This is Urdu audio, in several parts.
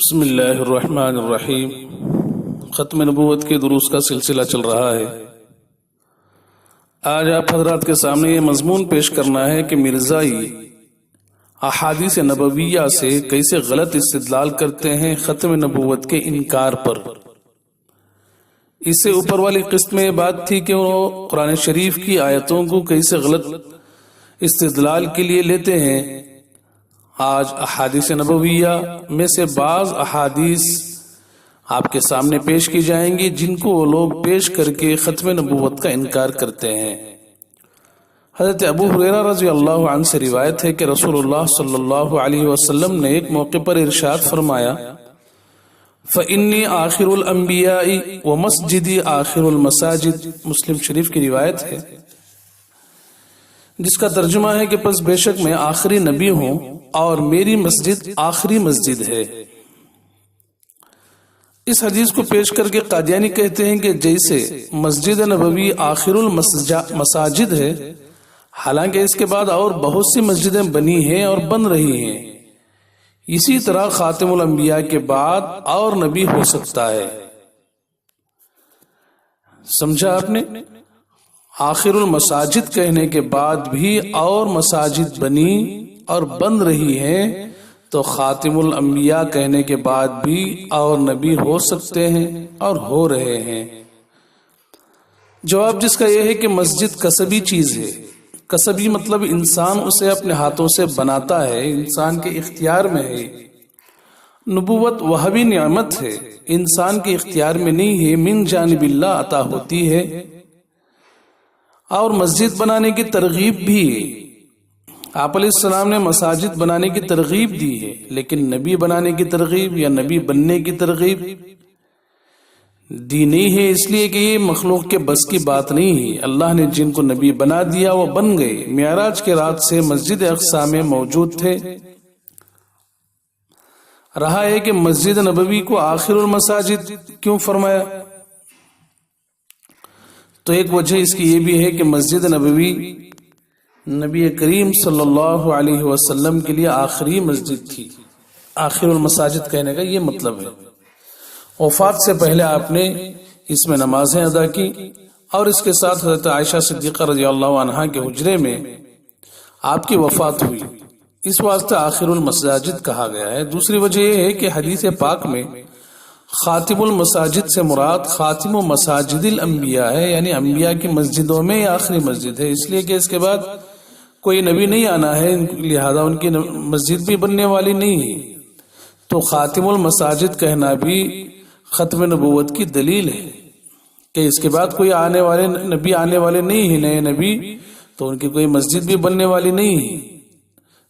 بسم اللہ الرحمن الرحیم۔ ختم نبوت کے دروس کا سلسلہ چل رہا ہے۔ آج آپ حضرات کے سامنے یہ مضمون پیش کرنا ہے کہ مرزائی احادیث نبویہ سے کیسے غلط استدلال کرتے ہیں ختم نبوت کے انکار پر۔ اس سے اوپر والی قسط میں یہ بات تھی کہ وہ قرآن شریف کی آیتوں کو کیسے غلط استدلال کے لیے لیتے ہیں۔ آج احادیث نبویہ میں سے بعض احادیث آپ کے سامنے پیش کی جائیں گی جن کو وہ لوگ پیش کر کے ختم نبوت کا انکار کرتے ہیں۔ حضرت ابو ہریرہ رضی اللہ عنہ سے روایت ہے کہ رسول اللہ صلی اللہ علیہ وسلم نے ایک موقع پر ارشاد فرمایا، فَإِنِّي آخِرُ الْأَنْبِيَاءِ وَمَسْجِدِي آخِرُ الْمَسَاجِدِ۔ مسلم شریف کی روایت ہے جس کا ترجمہ ہے کہ پس بے شک میں آخری نبی ہوں اور میری مسجد آخری مسجد ہے۔ اس حدیث کو پیش کر کے قادیانی کہتے ہیں کہ جیسے مسجد نبوی آخر المساجد ہے، حالانکہ اس کے بعد اور بہت سی مسجدیں بنی ہیں اور بن رہی ہیں، اسی طرح خاتم الانبیاء کے بعد اور نبی ہو سکتا ہے۔ سمجھا آپ نے؟ آخر المساجد کہنے کے بعد بھی اور مساجد بنی اور بن رہی ہیں، تو خاتم الانبیاء کہنے کے بعد بھی اور نبی ہو سکتے ہیں اور ہو رہے ہیں۔ جواب جس کا یہ ہے کہ مسجد کسبی چیز ہے۔ کسبی مطلب انسان اسے اپنے ہاتھوں سے بناتا ہے، انسان کے اختیار میں ہے۔ نبوت وہابی نعمت ہے، انسان کے اختیار میں نہیں ہے، من جانب اللہ عطا ہوتی ہے۔ اور مسجد بنانے کی ترغیب بھی ہے۔ آپ علیہ السلام نے مساجد بنانے کی ترغیب دی ہے، لیکن نبی بنانے کی ترغیب یا نبی بننے کی ترغیب دی نہیں ہے، اس لیے کہ یہ مخلوق کے بس کی بات نہیں ہے۔ اللہ نے جن کو نبی بنا دیا وہ بن گئے، معراج کے رات سے مسجد اقصی میں موجود تھے۔ رہا ہے کہ مسجد نبوی کو آخر المساجد کیوں فرمایا، تو ایک وجہ اس کی یہ بھی ہے کہ مسجد نبوی نبی کریم صلی اللہ علیہ وسلم کے لیے آخری مسجد تھی۔ آخر المساجد کہنے کا یہ مطلب ہے، وفات سے پہلے آپ نے اس میں نمازیں ادا کی، اور اس کے ساتھ حضرت عائشہ صدیقہ رضی اللہ عنہا کے حجرے میں آپ کی وفات ہوئی، اس واسطے آخر المساجد کہا گیا ہے۔ دوسری وجہ یہ ہے کہ حدیث پاک میں خاتم المساجد سے مراد خاتم و مساجد الانبیاء ہے، یعنی انبیاء کی مسجدوں میں آخری مسجد ہے، اس لیے کہ اس کے بعد کوئی نبی نہیں آنا ہے، لہذا ان کی مسجد بھی بننے والی نہیں ہے۔ تو خاتم المساجد کہنا بھی ختم نبوت کی دلیل ہے کہ اس کے بعد کوئی نبی آنے والے نہیں ہے، نئے نبی، تو ان کی کوئی مسجد بھی بننے والی نہیں ہے۔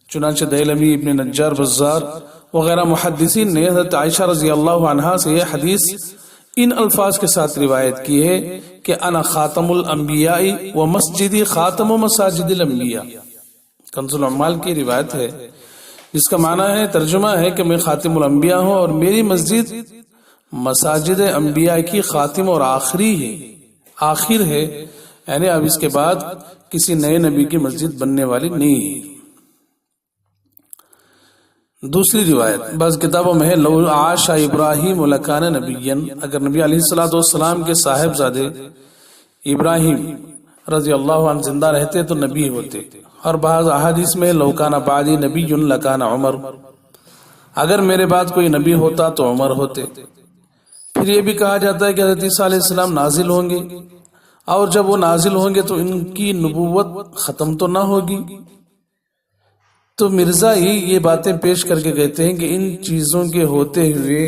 چنانچہ دیلمی، ابن نجار، بزار وغیرہ محدثین نے حضرت عائشہ رضی اللہ عنہا سے یہ حدیث ان الفاظ کے ساتھ روایت کی ہے کہ انا خاتم الانبیاء و مسجدی خاتم و مساجد الانبیاء۔ کنز العمال کی روایت ہے جس کا معنی ہے، ترجمہ ہے کہ میں خاتم الانبیاء ہوں اور میری مسجد مساجد انبیاء کی خاتم اور آخری ہے، آخر ہے، یعنی اب اس کے بعد کسی نئے نبی کی مسجد بننے والی نہیں ہے۔ دوسری روایت بعض کتابوں میں ہے، لو عاش ابراہیم لکان نبیا، اگر نبی علیہ الصلوۃ والسلام کے صاحبزادے ابراہیم رضی اللہ عنہ زندہ رہتے تو نبی ہوتے۔ اور بعض احادیث میں لو کان بعدی نبی لکان عمر، اگر میرے بعد کوئی نبی ہوتا تو عمر ہوتے۔ پھر یہ بھی کہا جاتا ہے کہ حضرت عیسیٰ علیہ السلام نازل ہوں گے، اور جب وہ نازل ہوں گے تو ان کی نبوت ختم تو نہ ہوگی۔ تو مرزا ہی یہ باتیں پیش کر کے کہتے ہیں کہ ان چیزوں کے ہوتے ہوئے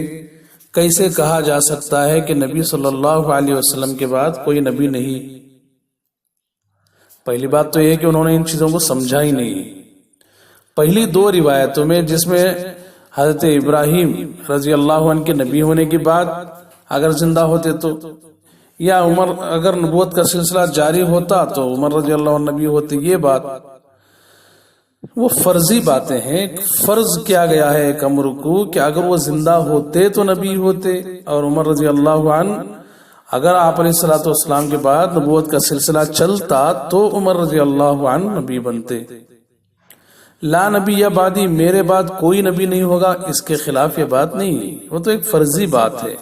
کیسے کہا جا سکتا ہے کہ نبی صلی اللہ علیہ وسلم کے بعد کوئی نبی نہیں۔ پہلی بات تو یہ ہے کہ انہوں نے ان چیزوں کو سمجھا ہی نہیں۔ پہلی دو روایتوں میں جس میں حضرت ابراہیم رضی اللہ عنہ کے نبی ہونے کے بعد اگر زندہ ہوتے تو، یا عمر اگر نبوت کا سلسلہ جاری ہوتا تو عمر رضی اللہ عنہ نبی ہوتے، یہ بات وہ فرضی باتیں ہیں۔ فرض کیا گیا ہے ایک امر کو کہ اگر وہ زندہ ہوتے تو نبی ہوتے، اور عمر رضی اللہ عنہ اگر آپ علیہ الصلوۃ والسلام کے بعد نبوت کا سلسلہ چلتا تو عمر رضی اللہ عنہ نبی بنتے۔ لا نبی یا بعدی، میرے بعد کوئی نبی نہیں ہوگا، اس کے خلاف یہ بات نہیں، وہ تو ایک فرضی بات ہے۔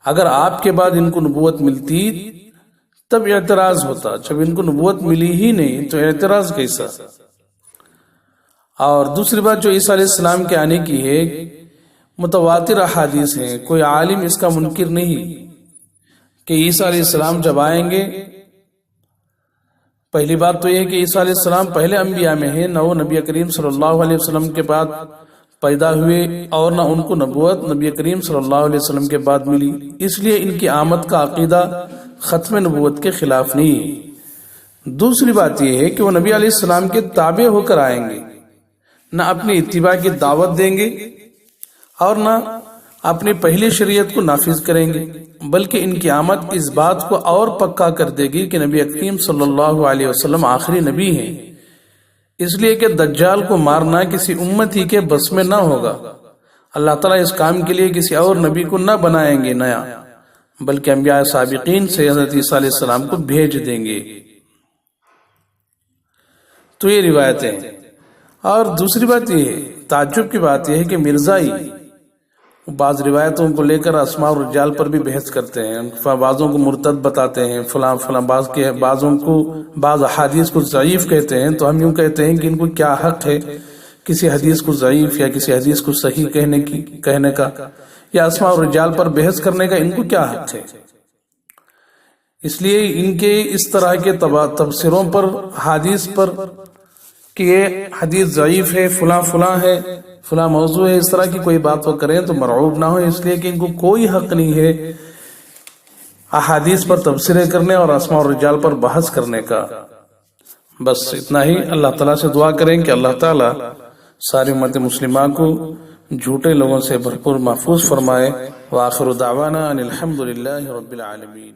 اگر آپ کے بعد ان کو نبوت ملتی تب اعتراض ہوتا، جب ان کو نبوت ملی ہی نہیں تو اعتراض کیسا؟ اور دوسری بات جو عیسیٰ علیہ السلام کے آنے کی ہے، متواتر احادیث ہیں، کوئی عالم اس کا منکر نہیں کہ عیسیٰ علیہ السلام جب آئیں گے، پہلی بات تو یہ ہے کہ عیسیٰ علیہ السلام پہلے انبیاء میں ہیں، نہ وہ نبی کریم صلی اللہ علیہ وسلم کے بعد پیدا ہوئے اور نہ ان کو نبوت نبی کریم صلی اللہ علیہ وسلم کے بعد ملی، اس لیے ان کی آمد کا عقیدہ ختم نبوت کے خلاف نہیں ہے۔ دوسری بات یہ ہے کہ وہ نبی علیہ السلام کے تابع ہو کر آئیں گے، نہ اپنی اتباع کی دعوت دیں گے اور نہ اپنی پہلی شریعت کو نافذ کریں گے، بلکہ ان کی آمد اس بات کو اور پکا کر دے گی کہ نبی اکرم صلی اللہ علیہ وسلم آخری نبی ہیں، اس لیے کہ دجال کو مارنا کسی امت ہی کے بس میں نہ ہوگا۔ اللہ تعالیٰ اس کام کے لیے کسی اور نبی کو نہ بنائیں گے نیا، بلکہ انبیاء سابقین سے حضرت عیسیٰ علیہ السلام کو بھیج دیں گے۔ تو یہ روایتیں ہیں۔ اور دوسری بات یہ ہے، تعجب کی بات یہ ہے کہ مرزائی بعض روایتوں کو لے کر اسماء اور رجال پر بھی بحث کرتے ہیں، بعضوں کو مرتد بتاتے ہیں، فلاں فلاں، بعضوں کو بعض احادیث کو ضعیف کہتے ہیں۔ تو ہم یوں کہتے ہیں کہ ان کو کیا حق ہے کسی حدیث کو ضعیف یا کسی حدیث کو صحیح کہنے کا، یا اسماء اور رجال پر بحث کرنے کا ان کو کیا حق ہے؟ اس لیے ان کے اس طرح کے تبصروں پر، حدیث پر کہ یہ حدیث ضعیف ہے، فلاں فلاں ہے، فلاں موضوع ہے، اس طرح کی کوئی بات وہ کریں تو مرعوب نہ ہو، اس لیے کہ ان کو کوئی حق نہیں ہے احادیث پر تبصرے کرنے اور اسماء اور رجال پر بحث کرنے کا۔ بس اتنا ہی۔ اللہ تعالیٰ سے دعا کریں کہ اللہ تعالیٰ ساری امت مسلمہ کو جھوٹے لوگوں سے بھرپور محفوظ فرمائے۔ وآخر دعوانا ان الحمد للہ رب العالمین۔